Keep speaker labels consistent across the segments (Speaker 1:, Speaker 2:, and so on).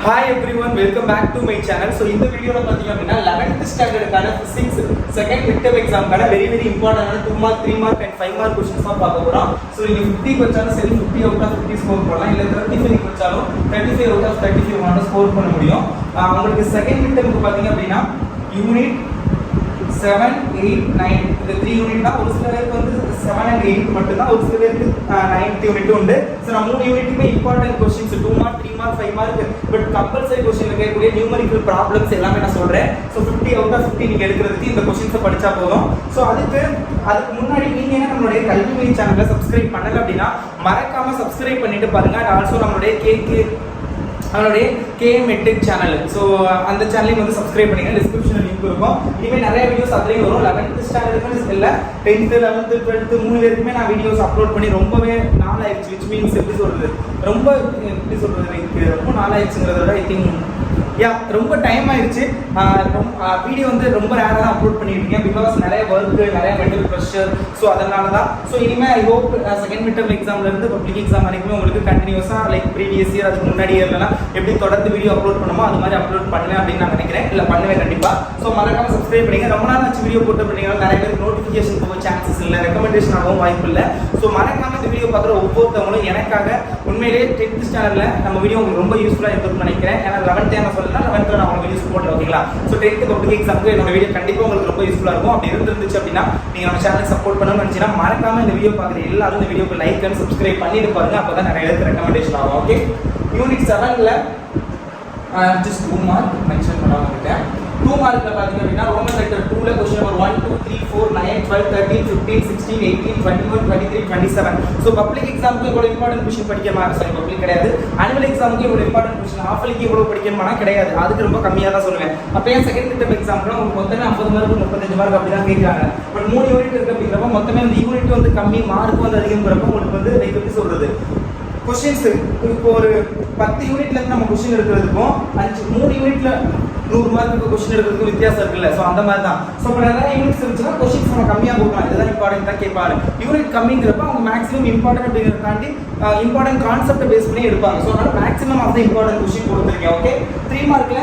Speaker 1: Hi everyone, welcome back to my channel. So in the video la pathina appadina 11th standard kana physics second midterm exam kana very important ana 2 mark 3 mark and 5 mark questions la paaka porom. So you 50 vachalo seri 50 out of 50 score podalam illa 35 vachalo 35 out of 35 mana score panna mudiyum. Ungalku second midterm ku pathina appadina unit 7, 8, 9 இந்த 3 unit தான். ஒரு சில பேருக்கு வந்து 7 and 8 மட்டும் தான், ஒரு சில பேருக்கு 9th யூனிட் உண்டு. சோ நான் மூணு யூனிட்டுமே important questions 2 mark 3 mark 5 mark but compulsory question கேட்கக்கூடிய நியூமெரிக்கல் ப்ராப்ளம்ஸ் எல்லாமே நான் சொல்றேன். சோ 50 out of 50 நீங்க எடுக்கிறதுக்கு இந்த क्वेश्चंस படிச்சா போதும். சோ அதுக்கு முன்னாடி நீங்க என்ன நம்மளுடைய கல்விமணி சேனலை சப்ஸ்கிரைப் பண்ணல அப்படினா மறக்காம சப்ஸ்கிரைப் பண்ணிட்டு பாருங்க. அண்ட் ஆல்சோ நம்மளுடைய அவனுடைய KM EdTech சேனல், ஸோ அந்த சேனலையும் வந்து சப்ஸ்கிரைப் பண்ணிங்க. டிஸ்கிரிப்ஷனில் லிங்க் இருக்கும். இனிமேல் நிறைய வீடியோஸ் அதுலேயும் வரும். 11th ஸ்டாண்டர்டுக்கு இல்லை, 10th 11th 12th 3 வரைக்குமே நான் வீடியோஸ் அப்லோட் பண்ணி ரொம்பவே நாள் ஆயிடுச்சு. விச் மீன்ஸ் எப்படி சொல்கிறது, ரொம்ப நாள் ஆயிடுச்சுங்கிறத விட ஐ திங்க் ரொம்ப டைம் ஆயிடுச்சு. வீடியோ வந்து ரொம்ப ரேராக தான் அப்லோட் பண்ணிட்டு இருக்கேன். பிகாஸ் நிறைய ஒர்க், நிறைய மென்டல் ப்ரெஷர். ஸோ அதனால தான். ஸோ இனிமேல் ஐ ஹோப் செகண்ட் மிட்டம் எக்ஸாம்லேருந்து பப்ளிக் எக்ஸாம் வரைக்குமே உங்களுக்கு கண்டினியூஸாக லைக் ப்ரீவியஸ் இயர் அதுக்கு முன்னாடி இயர்லாம் எப்படி தொடர்ந்து வீடியோ அப்லோட் பண்ணுமோ அது மாதிரி அப்லோட் பண்ணுவேன் அப்படின்னு நான் நினைக்கிறேன். இல்லை பண்ணுவேன் கண்டிப்பாக. ஸோ மறக்காம சப்ஸ்கிரைப் பண்ணிங்க. ரொம்ப நாள் ஆச்சு வீடியோ போட்டு பண்ணிங்கன்னா நிறைய பேருக்கு நோட்டிஃபிகேஷன் போக சான்சஸ் இல்லை, ரெக்கமெண்டேஷன் ஆகவும் வாய்ப்பு இல்லை. ஸோ மறக்காம இந்த வீடியோ பார்க்குற ஒவ்வொருத்தவங்களும் எனக்காக உண்மையிலேயே 10th ஸ்டாண்டர்டில் நம்ம வீடியோ உங்களுக்கு ரொம்ப யூஸ்ஃபுல்லாக இருக்கும்னு நினைக்கிறேன். ஏன்னா 11th நான் சொல்லலாம், 11th நான் உங்களுக்கு வீடியோஸ் போட்டு ஓகேங்களா. ஸோ 10th பப்ளிக் எக்ஸாமுக்கு என்னோட வீடியோ கண்டிப்பாக உங்களுக்கு ரொம்ப யூஸ்ஃபுல்லாக இருக்கும். அப்படி இருந்துச்சு அப்படின்னா நீங்கள் நம்ம சேனலுக்கு சப்போர்ட் பண்ணணும்னு நினச்சிங்கன்னா மறக்காம இந்த வீடியோ பார்க்குற எல்லாரும் இந்த வீடியோக்கு லைக் அண்ட் சப்ஸ்கிரைப் பண்ணிட்டு பாருங்க. அப்போ தான் நிறைய பேருக்கு ரெக்கமெண்டேஷன் ஆகும். ஓகே, யூனிட் 7ல் just 2 மார்க் மென்ஷன் பண்ணாம இருக்கேன். 2 மார்க்ல பாத்தீங்க அப்படினா ரோமன் லெட்டர் 2ல क्वेश्चन நம்பர் 1 2 3 4 9 12 13 15 16 18 21 23 27. சோ பப்ளிக் எக்ஸாம்க்கு இவ்வளவு இம்பார்ட்டன்ட் क्वेश्चन படிக்கமா? சாரி, பப்ளிக் கிடையாது. ஆனுவல் எக்ஸாம்க்கு இவ்வளவு இம்பார்ட்டன்ட் क्वेश्चन ஹாஃப்லிக்கு இவ்வளவு படிக்கணுமா? கிடையாது. அதுக்கு ரொம்ப கம்மியா தான் சொல்லுவேன். அப்ப ஏன் செகண்ட் மிட்டம் எக்ஸாம்க்கு உங்களுக்கு மொத்தமே 50 மார்க் 35 மார்க் அப்படி தான் கேக்குறாங்க. பட் 3 யூனிட் இருக்கு அப்படிங்கறப்ப மொத்தமே அந்த யூனிட் வந்து கம்மி, மார்க் வந்து அதிகம்ங்கறப்ப உங்களுக்கு வந்து லைக் எப்படி சொல்றது, क्वेश्चंस இப்போ ஒரு 10 யூனிட்ல இருந்து நம்ம क्वेश्चन எடுக்கிறதுக்கும் 3 யூனிட்ல 100 மார்க்குக்கு क्वेश्चन எடுக்கிறதுக்கு வித்தியாசம் இருக்குல்ல. சோ அந்த மாதிரி தான். சோ இப்போ நிறைய யூனிட்ஸ் இருந்துச்சுன்னா क्वेश्चंस நம்ம கம்மியா கொடுக்கலாம். இதுதான் இம்பார்ட்டன்ட் தான் கேட்பாங்க. யூனிட் கம்மிங்கிறப்ப அவங்க மேக்ஸிமம் இம்பார்ட்டன்ட் அப்படிங்கறத தாண்டி இம்பார்ட்டன்ட் கான்செப்ட் பேஸ் பண்ணி எடுப்பாங்க. சோ அதனால maximum of the important question கொடுத்திருக்கேன். ஓகே, 3 மார்க்ல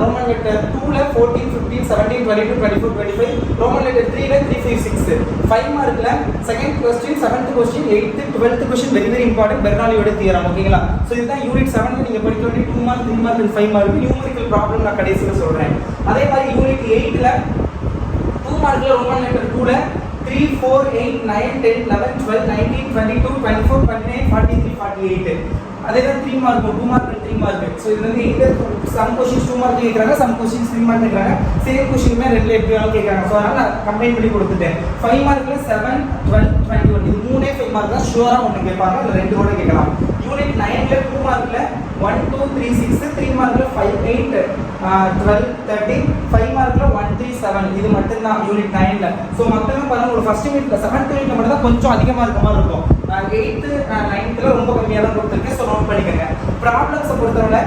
Speaker 1: ரோமன் லெட்டர் 2ல 14 15 17 22 24 25, ரோமன் லெட்டர் 3ல 3 5 6. 5 மார்க்ல second question 7th question 8th 12th question very very important பெர்னாலியோட தியரம். ஓகேங்களா. சோ இதுதான் யூனிட் 7ல நீங்க படிக்க வேண்டிய 2 mark 3 mark and 5 mark numerical problem நான் கடைசில சொல்றேன். அதே மாதிரி யூனிட் 8ல 2 மார்க்ல ரோமன் லெட்டர் 2ல 3 4 8 9 10 11 12 19 22 24 29 43 48. அதே தான் 3 மார்க் 2 மார்க் 3 மார்க். சோ இது வந்து எங்க சம் क्वेश्चंस 2 மார்க் கேக்குறாங்க, சம் क्वेश्चंस 3 மார்க் கேக்குறாங்க. சேம் क्वेश्चनமே ரெண்டுல எப்படி வேணாலும் கேக்குறாங்க. சோ அதனால நான் கம்பைன் பண்ணி கொடுத்துட்டேன். 5 மார்க்ல 7 12 21 இது மூணே 5 மார்க் தான் ஷூரா ஒன்னு கேட்பாங்க, இல்ல ரெண்டு கூட கேட்கலாம். யூனிட் 9ல 2 மார்க்ல 1 2 3 6, 3 மார்க்ல 5 8 12 13, 5 மார்க்ல 1 3 7. இது மட்டும் தான் யூனிட் 9ல. சோ மொத்தமே பாருங்க, ஒரு ஃபர்ஸ்ட் யூனிட்ல 7th யூனிட்ல மட்டும் தான் கொஞ்சம் அதிகமா இருக்க மாதிரி இருக்கும். 8th 9thல ரொம்ப கம்மியா தான் கொடுத்திருக்கேன். சோ நோட் பண்ணிக்கங்க. ப்ராப்ளம்ஸ் பொறுத்தவரை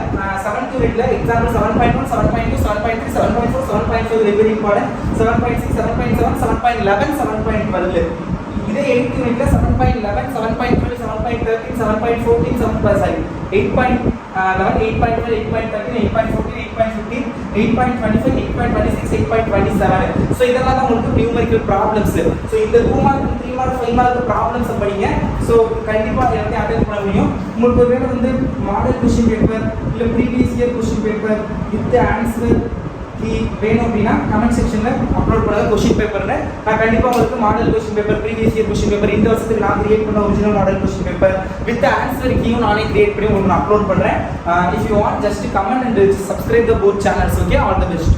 Speaker 1: 7th யூனிட்ல எக்ஸாம்பிள் 7.1 7.2 7.3 7.4 7.5 வெரி இம்பார்ட்டன்ட், 7.6 7.7 7.11 7.12. இதே 8th யூனிட்ல 7.11 7.12 7.13 7.14 7.5 8.11 8.12 8.13 8.14 8.15 8.25 8.26 8.27. சோ இதெல்லாம் தான் உங்களுக்கு நியூமெரிக்கல் ப்ராப்ளம்ஸ். சோ இந்த 2 மார்க் 3 மார்க் 5 மார்க் ப்ராப்ளம்ஸ் படிங்க. சோ கண்டிப்பா எல்லாத்தையும் அட்டெண்ட் பண்ண முடியும். உங்களுக்கு ஒருவேளை வந்து மாடல் क्वेश्चन பேப்பர் இல்ல previous year question paper with answer key வேணும் அப்படின்னா கமெண்ட் செக்ஷன்ல அப்லோட் பண்ணுங்க. क्वेश्चन பேப்பர்ல நான் கண்டிப்பா உங்களுக்கு model question paper previous year question paper இந்த வருஷத்துக்கு நான் கிரியேட் பண்ண original model question paper with answer கீயும் நானே கிரியேட் பண்ணி உங்களுக்கு அப்லோட் பண்றேன். If you want just comment and subscribe the both channels. Okay, all the best.